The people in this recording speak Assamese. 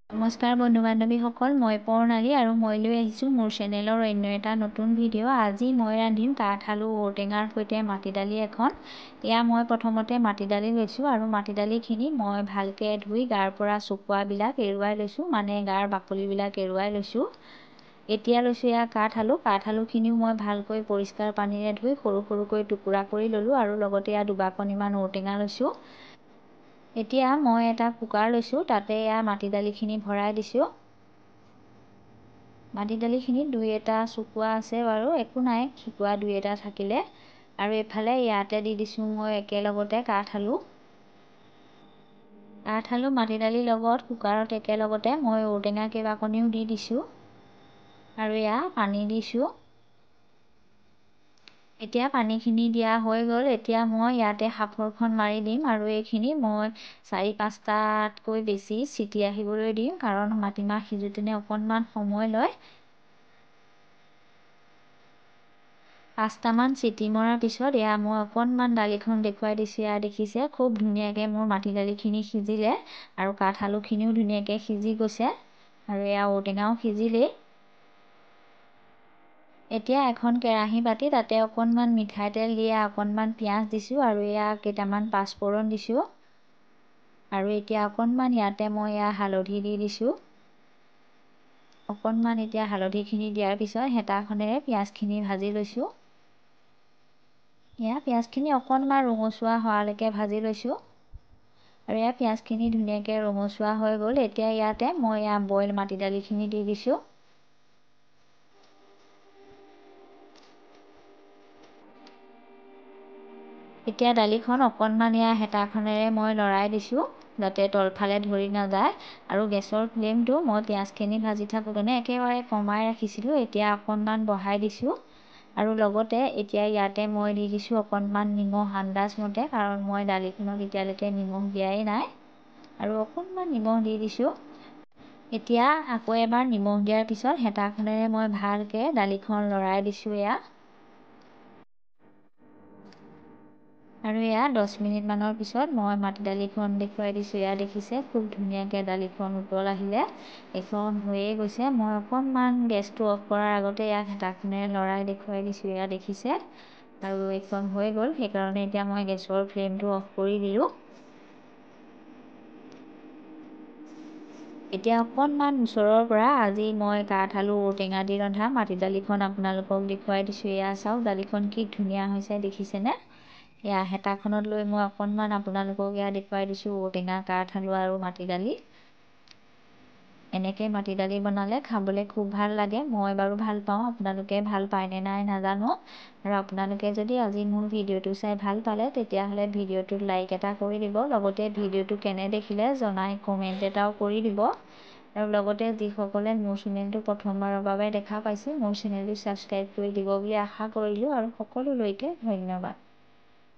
নমস্কাৰ বন্ধু বান্ধৱীসকল, মই প্ৰণালী আৰু মই লৈ আহিছোঁ মোৰ চেনেলৰ অন্য এটা নতুন ভিডিঅ'। আজি মই ৰান্ধিম কাঠআলু ঔটেঙাৰ সৈতে মাটি দালি এখন। এয়া মই প্ৰথমতে মাটি দালি লৈছোঁ আৰু মাটি দালিখিনি মই ভালকৈ ধুই গাৰ পৰা চুকুৱাবিলাক এৰুৱাই লৈছোঁ, মানে গাৰ বাকলিবিলাক এৰুৱাই লৈছোঁ। এতিয়া লৈছোঁ এয়া কাঠআলুখিনিও মই ভালকৈ পৰিষ্কাৰ পানীৰে ধুই সৰু সৰুকৈ টুকুৰা কৰি ল'লোঁ আৰু লগতে এয়া দুবাকনিমান ঔটেঙা লৈছোঁ। এতিয়া মই এটা কুকাৰ লৈছোঁ, তাতে এয়া মাটি দালিখিনি ভৰাই দিছোঁ। মাটি দালিখিনিত দুই এটা চুকুৱা আছে বাৰু, একো নাই চুকুৱা দুই এটা থাকিলে। আৰু এইফালে ইয়াতে দি দিছোঁ মই একেলগতে কাঠআলু মাটি দালিৰ লগত কুকাৰত একেলগতে মই ঔটেঙা কেইবাকণিও দি দিছোঁ আৰু এয়া পানী দিছোঁ। এতিয়া পানীখিনি দিয়া হৈ গ'ল। এতিয়া মই ইয়াতে সাঁফৰখন মাৰি দিম আৰু এইখিনি মই 4-5টাতকৈ বেছি চিটি আহিবলৈ দিম, কাৰণ মাটিমাহ সিজোঁতেনে অকণমান সময় লয়। 5টামান চিটি মৰাৰ পিছত এয়া মই অকণমান দালিখন দেখুৱাই দিছোঁ। এয়া দেখিছে খুব ধুনীয়াকৈ মোৰ মাটি দালিখিনি সিজিলে আৰু কাঠআলুখিনিও ধুনীয়াকৈ সিজি গৈছে আৰু এয়া ঔটেঙাও সিজিলেই। এতিয়া এখন কেৰাহী পাতি তাতে অকণমান মিঠাই তেল দি অকণমান পিঁয়াজ দিছোঁ আৰু এয়া কেইটামান পাঁচফোৰণ দিছোঁ আৰু এতিয়া অকণমান ইয়াতে মই এয়া হালধি দি দিছোঁ। অকণমান এতিয়া হালধিখিনি দিয়াৰ পিছত হেতাখনেৰে পিঁয়াজখিনি ভাজি লৈছোঁ। এয়া পিঁয়াজখিনি অকণমান ৰঙচুৱা হোৱালৈকে ভাজি লৈছোঁ আৰু এয়া পিঁয়াজখিনি ধুনীয়াকৈ ৰঙচুৱা হৈ গ'ল। এতিয়া ইয়াতে মই এয়া বইল মাটি দালিখিনি দি দিছোঁ। এতিয়া দালিখন অকণমান এয়া হেতাখনেৰে মই লৰাই দিছোঁ, যাতে তলফালে ধৰি নাযায়। আৰু গেছৰ ফ্লেমটো মই পিঁয়াজখিনি ভাজি থাকোঁতে একেবাৰে কমাই ৰাখিছিলোঁ, এতিয়া অকণমান বঢ়াই দিছোঁ। আৰু লগতে এতিয়া ইয়াতে মই দি দিছোঁ অকণমান নিমখ আন্দাজমতে, কাৰণ মই দালিখনত এতিয়ালৈকে নিমখ দিয়াই নাই আৰু অকণমান নিমখ দি দিছোঁ। এতিয়া আকৌ এবাৰ নিমখ দিয়াৰ পিছত হেতাখনেৰে মই ভালকৈ দালিখন লৰাই দিছোঁ এয়া। আৰু এয়া 10 মিনিটমানৰ পিছত মই মাটি দালিখন দেখুৱাই দিছোঁ। এয়া দেখিছে খুব ধুনীয়াকৈ দালিখন উতল আহিলে, এইখন হৈয়ে গৈছে। মই অকণমান গেছটো অফ কৰাৰ আগতে ইয়াক হেতাখনেৰে লৰাই দেখুৱাই দিছোঁ। এয়া দেখিছে আৰু এইখন হৈ গ'ল, সেইকাৰণে এতিয়া মই গেছৰ ফ্লেমটো অফ কৰি দিলোঁ। এতিয়া অকণমান ওচৰৰ পৰা আজি মই কাঠআলু ঔটেঙা দি ৰন্ধা মাটি দালিখন আপোনালোকক দেখুৱাই দিছোঁ। এয়া চাওক দালিখন কি ধুনীয়া হৈছে, দেখিছেনে? এয়া হেতাখনত লৈ মই অকণমান আপোনালোকক এয়া দেখুৱাই দিছোঁ ঔটেঙা, কাঠআলু আৰু মাটি দালি। এনেকৈ মাটি দালি বনালে খাবলৈ খুব ভাল লাগে। মই বাৰু ভাল পাওঁ, আপোনালোকে ভাল পায়নে নাই নাজানো। আৰু আপোনালোকে যদি আজি মোৰ ভিডিঅ'টো চাই ভাল পালে, তেতিয়াহ'লে ভিডিঅ'টোত লাইক এটা কৰি দিব। লগতে ভিডিঅ'টো কেনে দেখিলে জনাই কমেণ্ট এটাও কৰি দিব। আৰু লগতে যিসকলে মোৰ চেনেলটো প্ৰথমবাৰৰ বাবে দেখা পাইছে, মোৰ চেনেলটো ছাবস্ক্ৰাইব কৰি দিব বুলি আশা কৰিলোঁ আৰু সকলোলৈকে ধন্যবাদ।